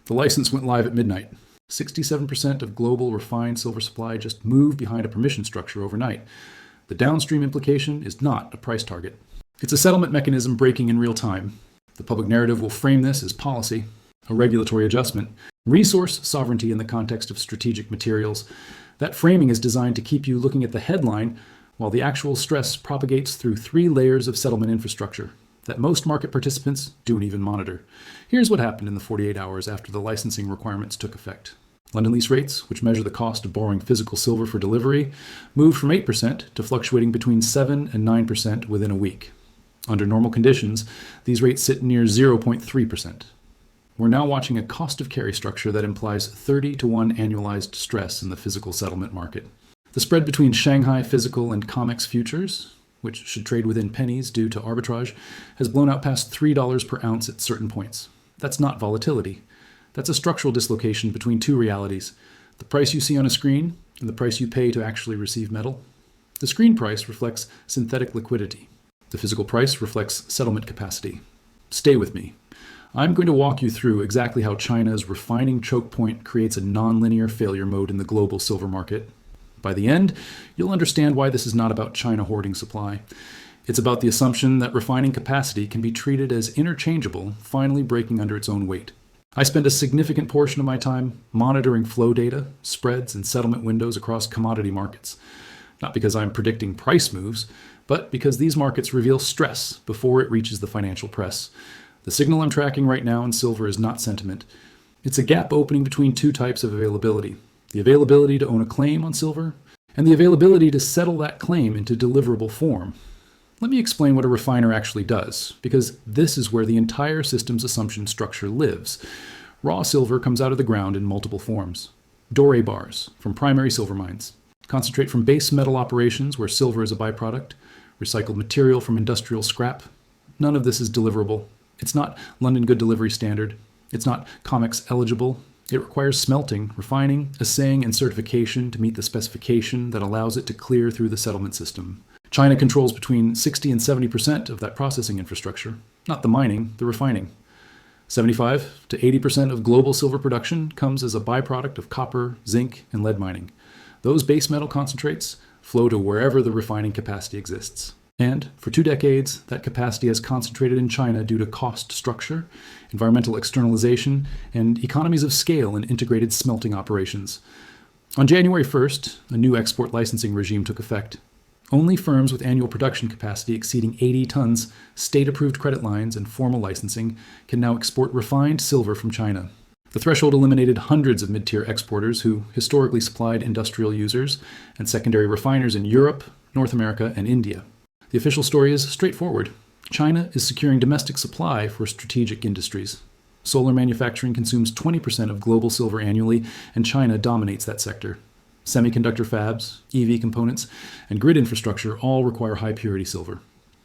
The license went live at midnight. 67% of global refined silver supply just moved behind a permission structure overnight. The downstream implication is not a price target. It's a settlement mechanism breaking in real time. The public narrative will frame this as policy, a regulatory adjustment, resource sovereignty in the context of strategic materials. That framing is designed to keep you looking at the headline while the actual stress propagates through 3 layers of settlement infrastructure that most market participants don't even monitor. Here's what happened in the 48 hours after the licensing requirements took effect. London lease rates, which measure the cost of borrowing physical silver for delivery, moved from 8% to fluctuating between 7 and 9% within a week. Under normal conditions, these rates sit near 0.3%. We're now watching a cost of carry structure that implies 30-to-1 annualized stress in the physical settlement market. The spread between Shanghai physical and COMEX futures, which should trade within pennies due to arbitrage, has blown out past $3 per ounce at certain points. That's not volatility. That's a structural dislocation between 2 realities: the price you see on a screen and the price you pay to actually receive metal. The screen price reflects synthetic liquidity. The physical price reflects settlement capacity. Stay with me. I'm going to walk you through exactly how China's refining choke point creates a nonlinear failure mode in the global silver market. By the end, you'll understand why this is not about China hoarding supply. It's about the assumption that refining capacity can be treated as interchangeable, finally breaking under its own weight. I spend a significant portion of my time monitoring flow data, spreads, and settlement windows across commodity markets. Not because I'm predicting price moves, but because these markets reveal stress before it reaches the financial press. The signal I'm tracking right now in silver is not sentiment. It's a gap opening between 2 types of availability: the availability to own a claim on silver, and the availability to settle that claim into deliverable form. Let me explain what a refiner actually does, because this is where the entire system's assumption structure lives. Raw silver comes out of the ground in multiple forms. Doré bars from primary silver mines, concentrate from base metal operations where silver is a byproduct, recycled material from industrial scrap. None of this is deliverable. It's not London Good Delivery Standard. It's not COMEX eligible. It requires smelting, refining, assaying, and certification to meet the specification that allows it to clear through the settlement system. China controls between 60 and 70% of that processing infrastructure, not the mining, the refining. 75 to 80% of global silver production comes as a byproduct of copper, zinc, and lead mining. Those base metal concentrates flow to wherever the refining capacity exists. And for 2 decades, that capacity has concentrated in China due to cost structure, environmental externalization, and economies of scale in integrated smelting operations. On January 1st, a new export licensing regime took effect. Only firms with annual production capacity exceeding 80 tons, state-approved credit lines, and formal licensing can now export refined silver from China. The threshold eliminated hundreds of mid-tier exporters who historically supplied industrial users and secondary refiners in Europe, North America, and India. The official story is straightforward. China is securing domestic supply for strategic industries. Solar manufacturing consumes 20% of global silver annually, and China dominates that sector. Semiconductor fabs, EV components, and grid infrastructure all require high-purity silver.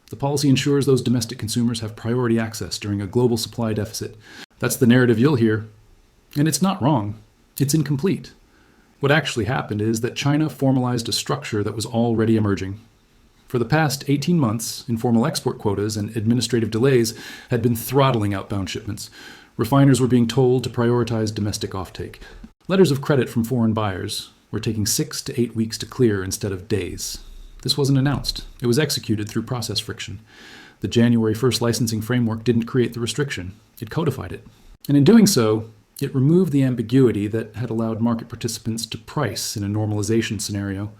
The policy ensures those domestic consumers have priority access during a global supply deficit. That's the narrative you'll hear. And it's not wrong. It's incomplete. What actually happened is that China formalized a structure that was already emerging. For the past 18 months, informal export quotas and administrative delays had been throttling outbound shipments. Refiners were being told to prioritize domestic offtake. Letters of credit from foreign buyers were taking 6 to 8 weeks to clear instead of days. This wasn't announced. It was executed through process friction. The January 1st licensing framework didn't create the restriction. It codified it. And in doing so, it removed the ambiguity that had allowed market participants to price in a normalization scenario.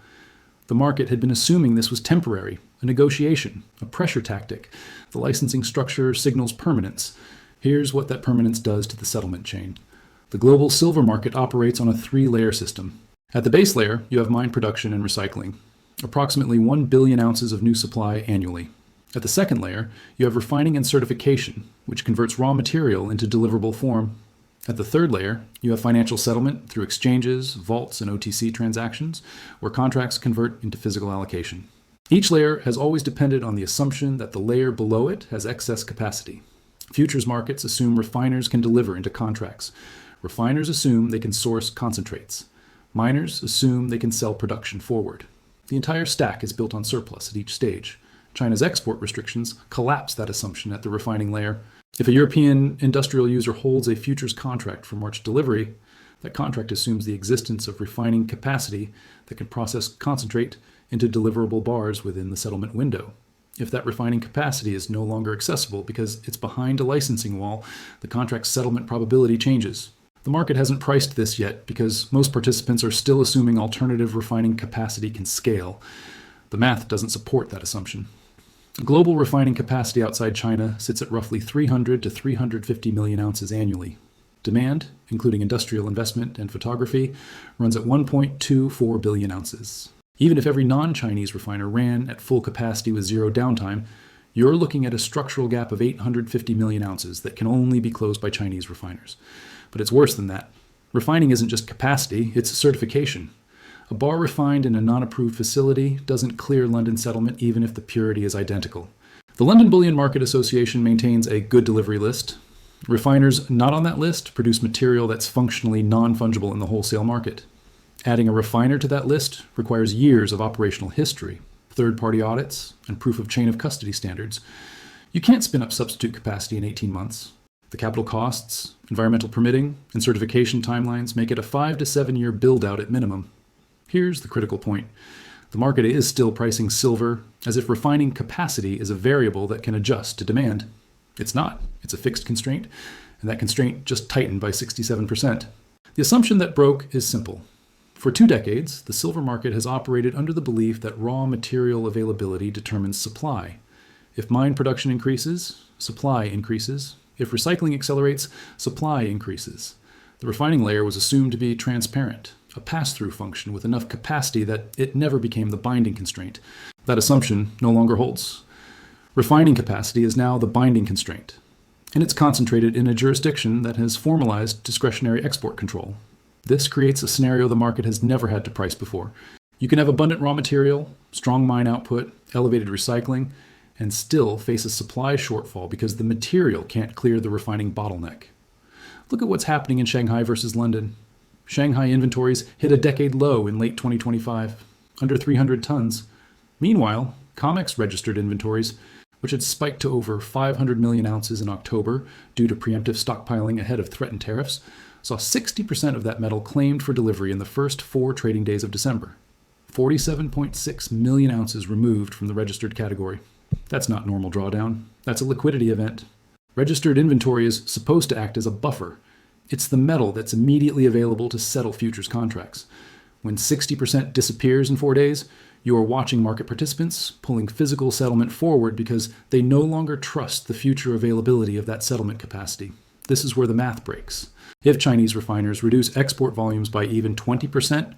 The market had been assuming this was temporary, a negotiation, a pressure tactic. The licensing structure signals permanence. Here's what that permanence does to the settlement chain. The global silver market operates on a 3-layer system. At the base layer, you have mine production and recycling, approximately 1 billion ounces of new supply annually. At the second layer, you have refining and certification, which converts raw material into deliverable form. At the third layer, you have financial settlement through exchanges, vaults, and OTC transactions, where contracts convert into physical allocation. Each layer has always depended on the assumption that the layer below it has excess capacity. Futures markets assume refiners can deliver into contracts. Refiners assume they can source concentrates. Miners assume they can sell production forward. The entire stack is built on surplus at each stage. China's export restrictions collapse that assumption at the refining layer. If a European industrial user holds a futures contract for March delivery, that contract assumes the existence of refining capacity that can process concentrate into deliverable bars within the settlement window. If that refining capacity is no longer accessible because it's behind a licensing wall, the contract's settlement probability changes. The market hasn't priced this yet because most participants are still assuming alternative refining capacity can scale. The math doesn't support that assumption. Global refining capacity outside China sits at roughly 300 to 350 million ounces annually. Demand, including industrial investment and photography, runs at 1.24 billion ounces. Even if every non-Chinese refiner ran at full capacity with zero downtime, you're looking at a structural gap of 850 million ounces that can only be closed by Chinese refiners. But it's worse than that. Refining isn't just capacity, it's certification. A bar refined in a non-approved facility doesn't clear London settlement even if the purity is identical. The London Bullion Market Association maintains a good delivery list. Refiners not on that list produce material that's functionally non-fungible in the wholesale market. Adding a refiner to that list requires years of operational history, third-party audits, and proof of chain of custody standards. You can't spin up substitute capacity in 18 months. The capital costs, environmental permitting, and certification timelines make it a 5 to 7 year build-out at minimum. Here's the critical point. The market is still pricing silver as if refining capacity is a variable that can adjust to demand. It's not. It's a fixed constraint, and that constraint just tightened by 67%. The assumption that broke is simple. For 2 decades, the silver market has operated under the belief that raw material availability determines supply. If mine production increases, supply increases. If recycling accelerates, supply increases. The refining layer was assumed to be transparent, a pass-through function with enough capacity that it never became the binding constraint. That assumption no longer holds. Refining capacity is now the binding constraint, and it's concentrated in a jurisdiction that has formalized discretionary export control. This creates a scenario the market has never had to price before. You can have abundant raw material, strong mine output, elevated recycling, and still face a supply shortfall because the material can't clear the refining bottleneck. Look at what's happening in Shanghai versus London. Shanghai inventories hit a decade low in late 2025, under 300 tons. Meanwhile, COMEX registered inventories, which had spiked to over 500 million ounces in October due to preemptive stockpiling ahead of threatened tariffs, saw 60% of that metal claimed for delivery in the first 4 trading days of December. 47.6 million ounces removed from the registered category. That's not normal drawdown. That's a liquidity event. Registered inventory is supposed to act as a buffer. It's the metal that's immediately available to settle futures contracts. When 60% disappears in 4 days, you are watching market participants pulling physical settlement forward because they no longer trust the future availability of that settlement capacity. This is where the math breaks. If Chinese refiners reduce export volumes by even 20%,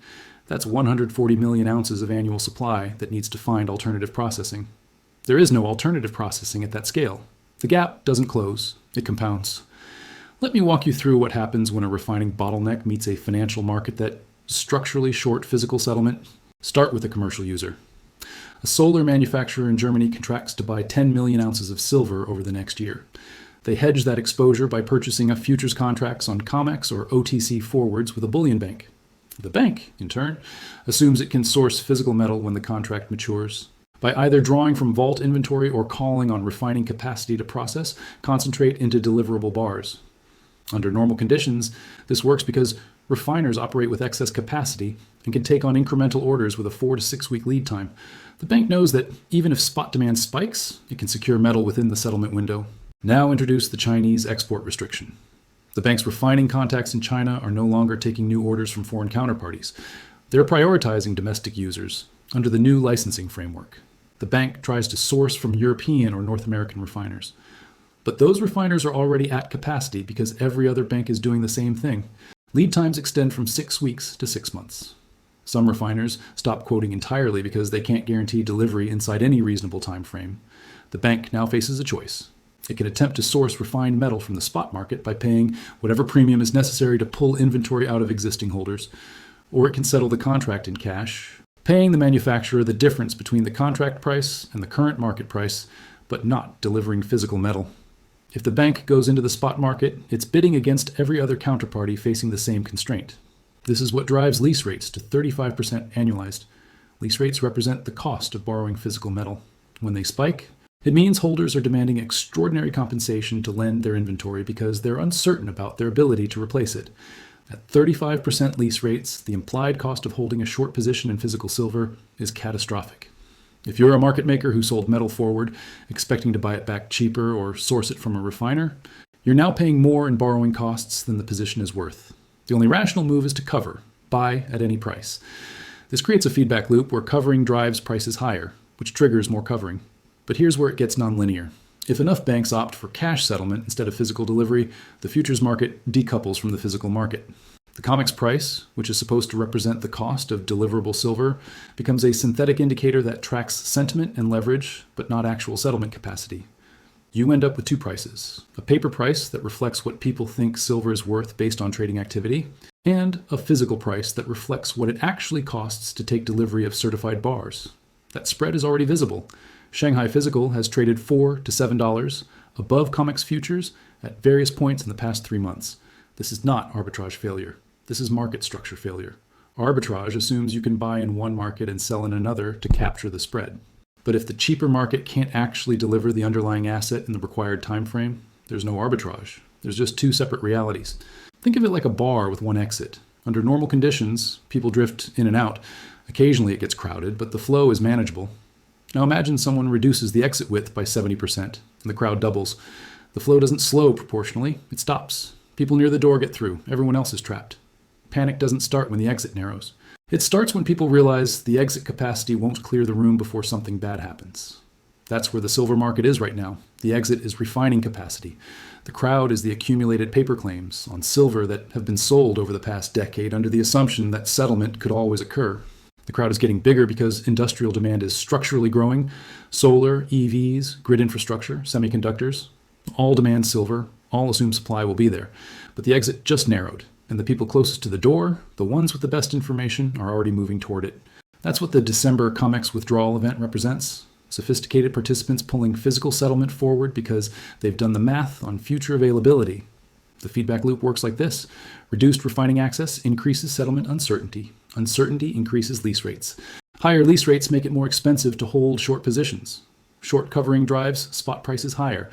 that's 140 million ounces of annual supply that needs to find alternative processing. There is no alternative processing at that scale. The gap doesn't close, it compounds. Let me walk you through what happens when a refining bottleneck meets a financial market that structurally short physical settlement. Start with a commercial user. A solar manufacturer in Germany contracts to buy 10 million ounces of silver over the next year. They hedge that exposure by purchasing futures contracts on COMEX or OTC forwards with a bullion bank. The bank, in turn, assumes it can source physical metal when the contract matures. By either drawing from vault inventory or calling on refining capacity to process, concentrate into deliverable bars. Under normal conditions, this works because refiners operate with excess capacity and can take on incremental orders with a 4 to 6 week lead time. The bank knows that even if spot demand spikes, it can secure metal within the settlement window. Now introduce the Chinese export restriction. The bank's refining contacts in China are no longer taking new orders from foreign counterparties. They're prioritizing domestic users under the new licensing framework. The bank tries to source from European or North American refiners. But those refiners are already at capacity because every other bank is doing the same thing. Lead times extend from 6 weeks to 6 months. Some refiners stop quoting entirely because they can't guarantee delivery inside any reasonable time frame. The bank now faces a choice. It can attempt to source refined metal from the spot market by paying whatever premium is necessary to pull inventory out of existing holders, or it can settle the contract in cash, paying the manufacturer the difference between the contract price and the current market price, but not delivering physical metal. If the bank goes into the spot market, it's bidding against every other counterparty facing the same constraint. This is what drives lease rates to 35% annualized. Lease rates represent the cost of borrowing physical metal. When they spike, It means holders are demanding extraordinary compensation to lend their inventory because they're uncertain about their ability to replace it. At 35% lease rates, the implied cost of holding a short position in physical silver is catastrophic. If you're a market maker who sold metal forward, expecting to buy it back cheaper or source it from a refiner, you're now paying more in borrowing costs than the position is worth. The only rational move is to cover, buy at any price. This creates a feedback loop where covering drives prices higher, which triggers more covering. But here's where it gets nonlinear. If enough banks opt for cash settlement instead of physical delivery, the futures market decouples from the physical market. The COMEX price, which is supposed to represent the cost of deliverable silver, becomes a synthetic indicator that tracks sentiment and leverage, but not actual settlement capacity. You end up with two prices: a paper price that reflects what people think silver is worth based on trading activity, and a physical price that reflects what it actually costs to take delivery of certified bars. That spread is already visible. Shanghai Physical has traded $4 to $7 above COMEX futures at various points in the past 3 months. This is not arbitrage failure. This is market structure failure. Arbitrage assumes you can buy in one market and sell in another to capture the spread. But if the cheaper market can't actually deliver the underlying asset in the required time frame, there's no arbitrage. There's just two separate realities. Think of it like a bar with one exit. Under normal conditions, people drift in and out. Occasionally it gets crowded, but the flow is manageable. Now imagine someone reduces the exit width by 70% and the crowd doubles. The flow doesn't slow proportionally, it stops. People near the door get through, everyone else is trapped. Panic doesn't start when the exit narrows. It starts when people realize the exit capacity won't clear the room before something bad happens. That's where the silver market is right now. The exit is refining capacity. The crowd is the accumulated paper claims on silver that have been sold over the past decade under the assumption that settlement could always occur. The crowd is getting bigger because industrial demand is structurally growing. Solar, EVs, grid infrastructure, semiconductors, all demand silver, all assume supply will be there. But the exit just narrowed, and the people closest to the door, the ones with the best information, are already moving toward it. That's what the December COMEX withdrawal event represents. Sophisticated participants pulling physical settlement forward because they've done the math on future availability. The feedback loop works like this. Reduced refining access increases settlement uncertainty. Uncertainty increases lease rates. Higher lease rates make it more expensive to hold short positions. Short covering drives spot prices higher.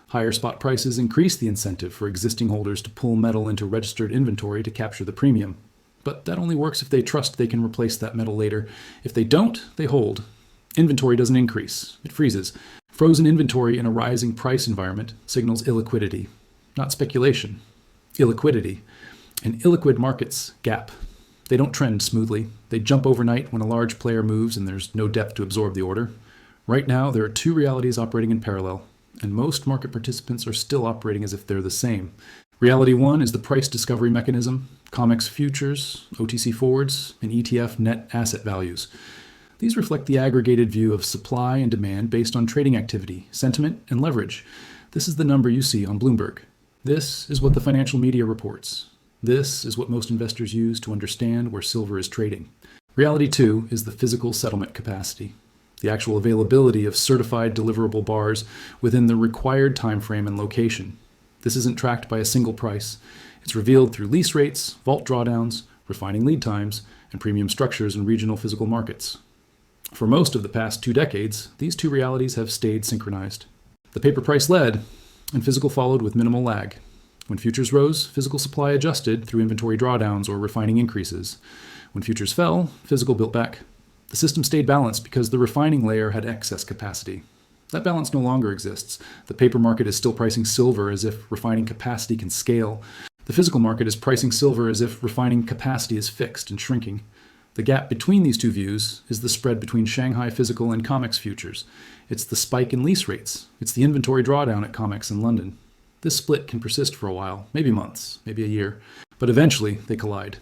Higher spot prices increase the incentive for existing holders to pull metal into registered inventory to capture the premium. But that only works if they trust they can replace that metal later. If they don't, they hold. Inventory doesn't increase. It freezes. Frozen inventory in a rising price environment signals illiquidity. Not speculation, illiquidity. And illiquid markets gap. They don't trend smoothly. They jump overnight when a large player moves and there's no depth to absorb the order. Right now, there are two realities operating in parallel, and most market participants are still operating as if they're the same. Reality one is the price discovery mechanism, COMEX futures, OTC forwards, and ETF net asset values. These reflect the aggregated view of supply and demand based on trading activity, sentiment, and leverage. This is the number you see on Bloomberg. This is what the financial media reports. This is what most investors use to understand where silver is trading. Reality two is the physical settlement capacity, the actual availability of certified deliverable bars within the required time frame and location. This isn't tracked by a single price. It's revealed through lease rates, vault drawdowns, refining lead times, and premium structures in regional physical markets. For most of the past 2 decades, these two realities have stayed synchronized. The paper price led, and physical followed with minimal lag. When futures rose, physical supply adjusted through inventory drawdowns or refining increases. When futures fell, physical built back. The system stayed balanced because the refining layer had excess capacity. That balance no longer exists. The paper market is still pricing silver as if refining capacity can scale. The physical market is pricing silver as if refining capacity is fixed and shrinking. The gap between these two views is the spread between Shanghai Physical and COMEX futures. It's the spike in lease rates. It's the inventory drawdown at COMEX in London. This split can persist for a while, maybe months, maybe a year, but eventually they collide.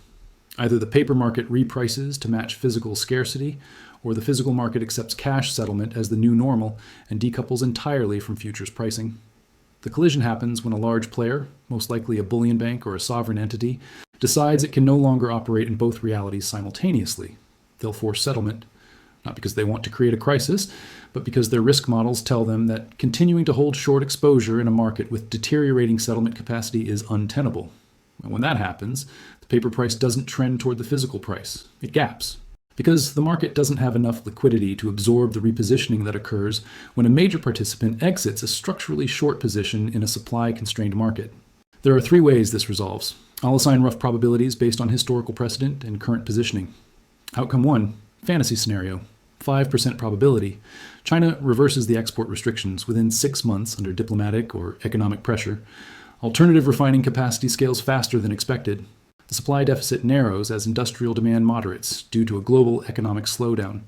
Either the paper market reprices to match physical scarcity, or the physical market accepts cash settlement as the new normal and decouples entirely from futures pricing. The collision happens when a large player, most likely a bullion bank or a sovereign entity, decides it can no longer operate in both realities simultaneously. They'll force settlement, not because they want to create a crisis, but because their risk models tell them that continuing to hold short exposure in a market with deteriorating settlement capacity is untenable. And when that happens, the paper price doesn't trend toward the physical price. It gaps. Because the market doesn't have enough liquidity to absorb the repositioning that occurs when a major participant exits a structurally short position in a supply-constrained market. There are three ways this resolves. I'll assign rough probabilities based on historical precedent and current positioning. Outcome 1, fantasy scenario, 5% probability. China reverses the export restrictions within 6 months under diplomatic or economic pressure. Alternative refining capacity scales faster than expected. The supply deficit narrows as industrial demand moderates due to a global economic slowdown.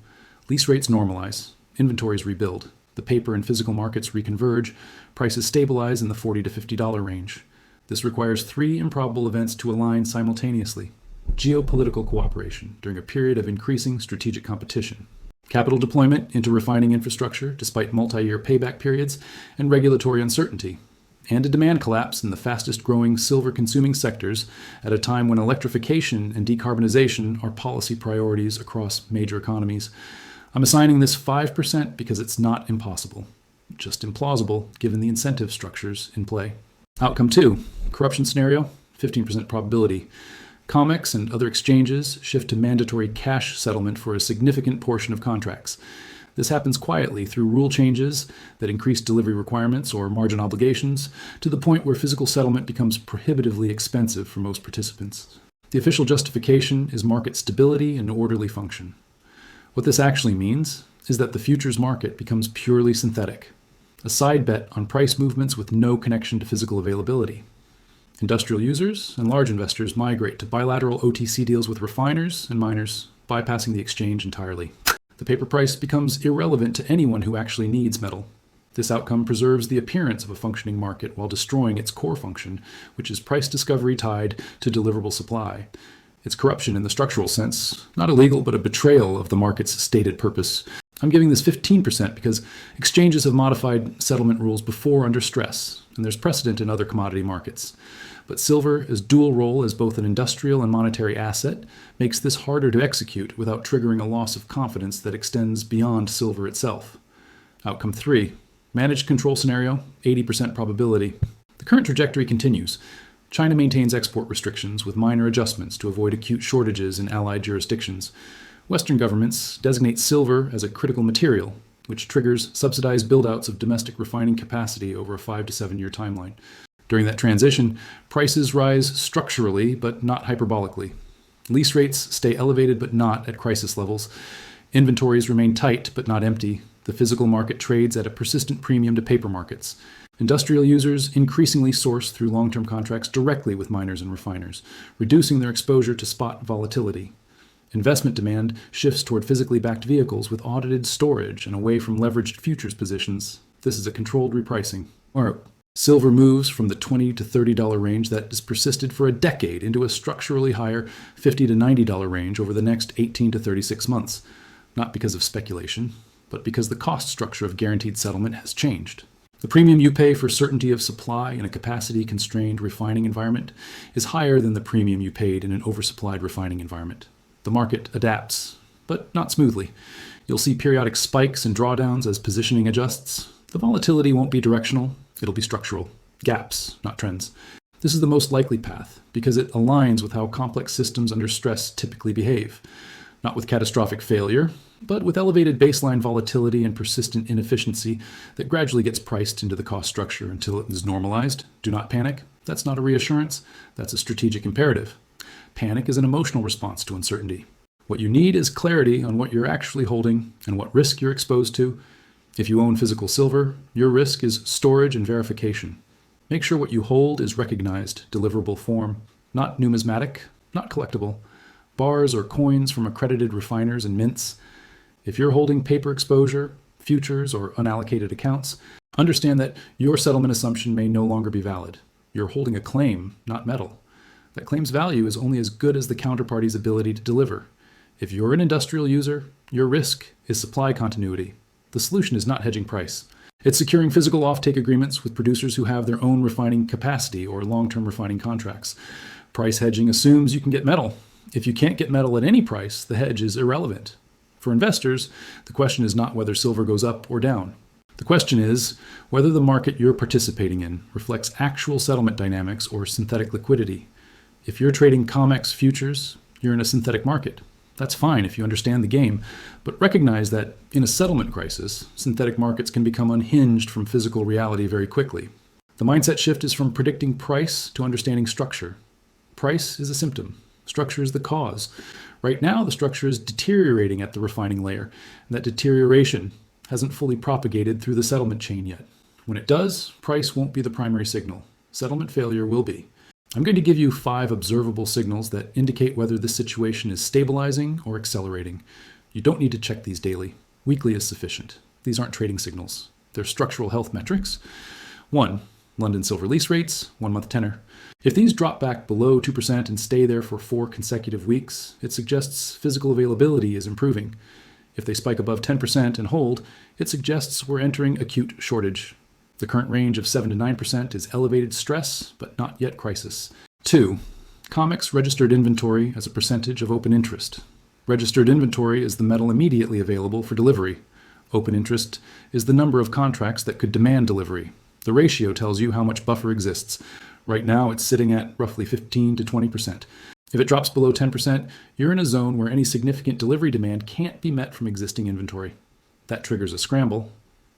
Lease rates normalize. Inventories rebuild. The paper and physical markets reconverge. Prices stabilize in the $40 to $50 range. This requires three improbable events to align simultaneously. Geopolitical cooperation during a period of increasing strategic competition. Capital deployment into refining infrastructure despite multi-year payback periods and regulatory uncertainty. And a demand collapse in the fastest-growing silver-consuming sectors at a time when electrification and decarbonization are policy priorities across major economies. I'm assigning this 5% because it's not impossible, just implausible given the incentive structures in play. Outcome 2, corruption scenario, 15% probability. COMEX and other exchanges shift to mandatory cash settlement for a significant portion of contracts. This happens quietly through rule changes that increase delivery requirements or margin obligations to the point where physical settlement becomes prohibitively expensive for most participants. The official justification is market stability and orderly function. What this actually means is that the futures market becomes purely synthetic, a side bet on price movements with no connection to physical availability. Industrial users and large investors migrate to bilateral OTC deals with refiners and miners, bypassing the exchange entirely. The paper price becomes irrelevant to anyone who actually needs metal. This outcome preserves the appearance of a functioning market while destroying its core function, which is price discovery tied to deliverable supply. It's corruption in the structural sense, not illegal, but a betrayal of the market's stated purpose. I'm giving this 15% because exchanges have modified settlement rules before under stress, and there's precedent in other commodity markets. But silver's dual role as both an industrial and monetary asset makes this harder to execute without triggering a loss of confidence that extends beyond silver itself. Outcome 3, managed control scenario, 80% probability. The current trajectory continues. China maintains export restrictions with minor adjustments to avoid acute shortages in allied jurisdictions. Western governments designate silver as a critical material, which triggers subsidized build-outs of domestic refining capacity over a 5 to 7 year timeline. During that transition, prices rise structurally but not hyperbolically. Lease rates stay elevated but not at crisis levels. Inventories remain tight but not empty. The physical market trades at a persistent premium to paper markets. Industrial users increasingly source through long-term contracts directly with miners and refiners, reducing their exposure to spot volatility. Investment demand shifts toward physically backed vehicles with audited storage and away from leveraged futures positions. This is a controlled repricing. Silver moves from the $20 to $30 range that has persisted for a decade into a structurally higher $50 to $90 range over the next 18 to 36 months, not because of speculation, but because the cost structure of guaranteed settlement has changed. The premium you pay for certainty of supply in a capacity-constrained refining environment is higher than the premium you paid in an oversupplied refining environment. The market adapts, but not smoothly. You'll see periodic spikes and drawdowns as positioning adjusts. The volatility won't be directional, it'll be structural. Gaps, not trends. This is the most likely path because it aligns with how complex systems under stress typically behave. Not with catastrophic failure, but with elevated baseline volatility and persistent inefficiency that gradually gets priced into the cost structure until it is normalized. Do not panic. That's not a reassurance. That's a strategic imperative. Panic is an emotional response to uncertainty. What you need is clarity on what you're actually holding and what risk you're exposed to. If you own physical silver, your risk is storage and verification. Make sure what you hold is recognized, deliverable form, not numismatic, not collectible, bars or coins from accredited refiners and mints. If you're holding paper exposure, futures, or unallocated accounts, understand that your settlement assumption may no longer be valid. You're holding a claim, not metal. That claim's value is only as good as the counterparty's ability to deliver. If you're an industrial user, your risk is supply continuity. The solution is not hedging price. It's securing physical offtake agreements with producers who have their own refining capacity or long-term refining contracts. Price hedging assumes you can get metal. If you can't get metal at any price, the hedge is irrelevant. For investors, the question is not whether silver goes up or down. The question is whether the market you're participating in reflects actual settlement dynamics or synthetic liquidity. If you're trading COMEX futures, you're in a synthetic market. That's fine if you understand the game, but recognize that in a settlement crisis, synthetic markets can become unhinged from physical reality very quickly. The mindset shift is from predicting price to understanding structure. Price is a symptom. Structure is the cause. Right now, the structure is deteriorating at the refining layer, and that deterioration hasn't fully propagated through the settlement chain yet. When it does, price won't be the primary signal. Settlement failure will be. I'm going to give you 5 observable signals that indicate whether this situation is stabilizing or accelerating. You don't need to check these daily. Weekly is sufficient. These aren't trading signals. They're structural health metrics. 1. London silver lease rates, 1-month tenor. If these drop back below 2% and stay there for 4 consecutive weeks, it suggests physical availability is improving. If they spike above 10% and hold, it suggests we're entering acute shortage. The current range of 7 to 9% is elevated stress, but not yet crisis. 2. COMEX registered inventory as a percentage of open interest. Registered inventory is the metal immediately available for delivery. Open interest is the number of contracts that could demand delivery. The ratio tells you how much buffer exists. Right now, it's sitting at roughly 15 to 20%. If it drops below 10%, you're in a zone where any significant delivery demand can't be met from existing inventory. That triggers a scramble.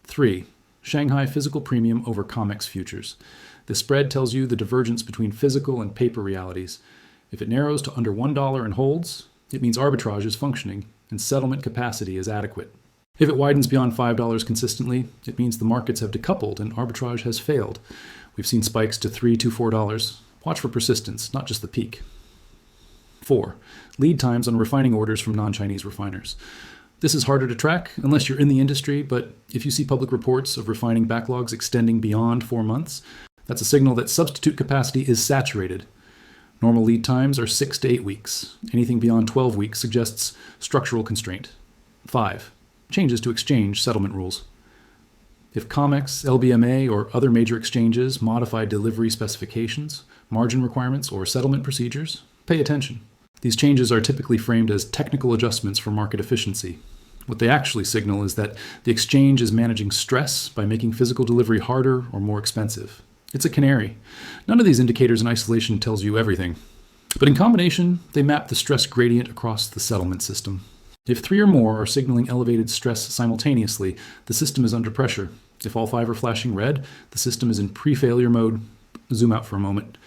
3. Shanghai physical premium over COMEX futures. This spread tells you the divergence between physical and paper realities. If it narrows to under $1 and holds, it means arbitrage is functioning and settlement capacity is adequate. If it widens beyond $5 consistently, it means the markets have decoupled and arbitrage has failed. We've seen spikes to $3 to $4. Watch for persistence, not just the peak. 4. Lead times on refining orders from non-Chinese refiners. This is harder to track unless you're in the industry, but if you see public reports of refining backlogs extending beyond 4 months, that's a signal that substitute capacity is saturated. Normal lead times are 6 to 8 weeks. Anything beyond 12 weeks suggests structural constraint. 5. Changes to exchange settlement rules. If COMEX, LBMA, or other major exchanges modify delivery specifications, margin requirements, or settlement procedures, pay attention. These changes are typically framed as technical adjustments for market efficiency. What they actually signal is that the exchange is managing stress by making physical delivery harder or more expensive. It's a canary. None of these indicators in isolation tells you everything. But in combination, they map the stress gradient across the settlement system. If 3 or more are signaling elevated stress simultaneously, the system is under pressure. If all 5 are flashing red, the system is in pre-failure mode. Zoom out for a moment.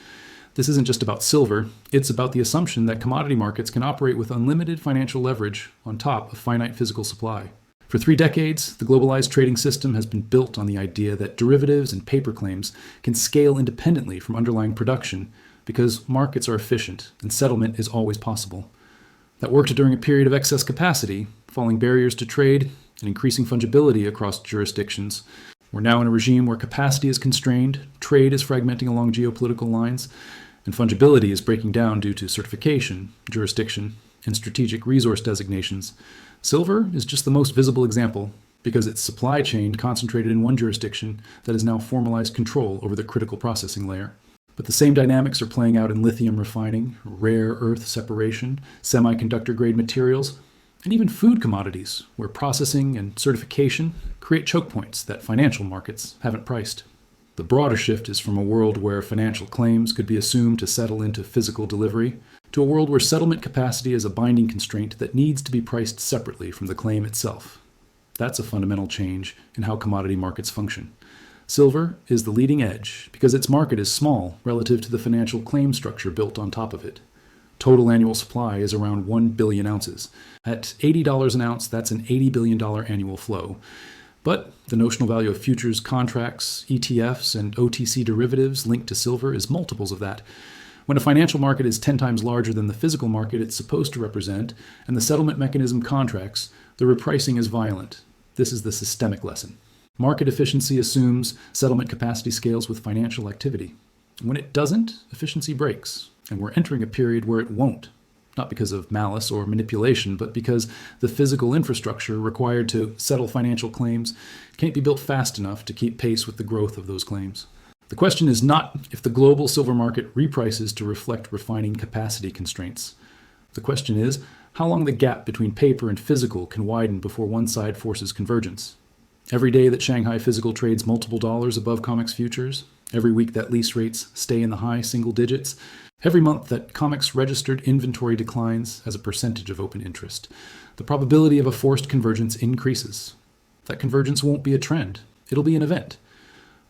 This isn't just about silver, it's about the assumption that commodity markets can operate with unlimited financial leverage on top of finite physical supply. For 3 decades, the globalized trading system has been built on the idea that derivatives and paper claims can scale independently from underlying production because markets are efficient and settlement is always possible. That worked during a period of excess capacity, falling barriers to trade, and increasing fungibility across jurisdictions. We're now in a regime where capacity is constrained, trade is fragmenting along geopolitical lines, and fungibility is breaking down due to certification, jurisdiction, and strategic resource designations. Silver is just the most visible example because its supply chain concentrated in one jurisdiction that has now formalized control over the critical processing layer. But the same dynamics are playing out in lithium refining, rare earth separation, semiconductor-grade materials, and even food commodities, where processing and certification create choke points that financial markets haven't priced. The broader shift is from a world where financial claims could be assumed to settle into physical delivery, to a world where settlement capacity is a binding constraint that needs to be priced separately from the claim itself. That's a fundamental change in how commodity markets function. Silver is the leading edge because its market is small relative to the financial claim structure built on top of it. Total annual supply is around 1 billion ounces. At $80 an ounce, that's an $80 billion annual flow. But the notional value of futures contracts, ETFs, and OTC derivatives linked to silver is multiples of that. When a financial market is 10 times larger than the physical market it's supposed to represent, and the settlement mechanism contracts, the repricing is violent. This is the systemic lesson. Market efficiency assumes settlement capacity scales with financial activity. When it doesn't, efficiency breaks, and we're entering a period where it won't. Not because of malice or manipulation, but because the physical infrastructure required to settle financial claims can't be built fast enough to keep pace with the growth of those claims. The question is not if the global silver market reprices to reflect refining capacity constraints. The question is how long the gap between paper and physical can widen before one side forces convergence. Every day that Shanghai physical trades multiple dollars above COMEX futures, Every week that lease rates stay in the high single digits, every month that COMEX registered inventory declines as a percentage of open interest, the probability of a forced convergence increases. That convergence won't be a trend, it'll be an event.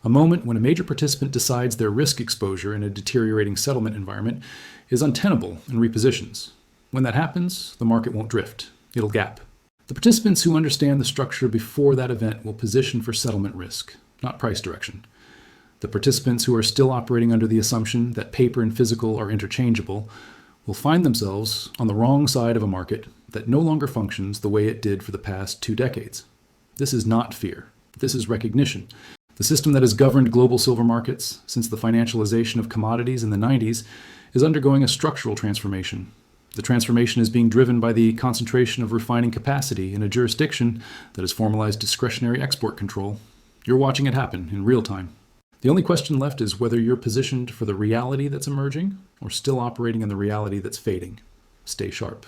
A moment when a major participant decides their risk exposure in a deteriorating settlement environment is untenable and repositions. When that happens, the market won't drift, it'll gap. The participants who understand the structure before that event will position for settlement risk, not price direction. The participants who are still operating under the assumption that paper and physical are interchangeable will find themselves on the wrong side of a market that no longer functions the way it did for the past 2 decades. This is not fear. This is recognition. The system that has governed global silver markets since the financialization of commodities in the 90s is undergoing a structural transformation. The transformation is being driven by the concentration of refining capacity in a jurisdiction that has formalized discretionary export control. You're watching it happen in real time. The only question left is whether you're positioned for the reality that's emerging or still operating in the reality that's fading. Stay sharp.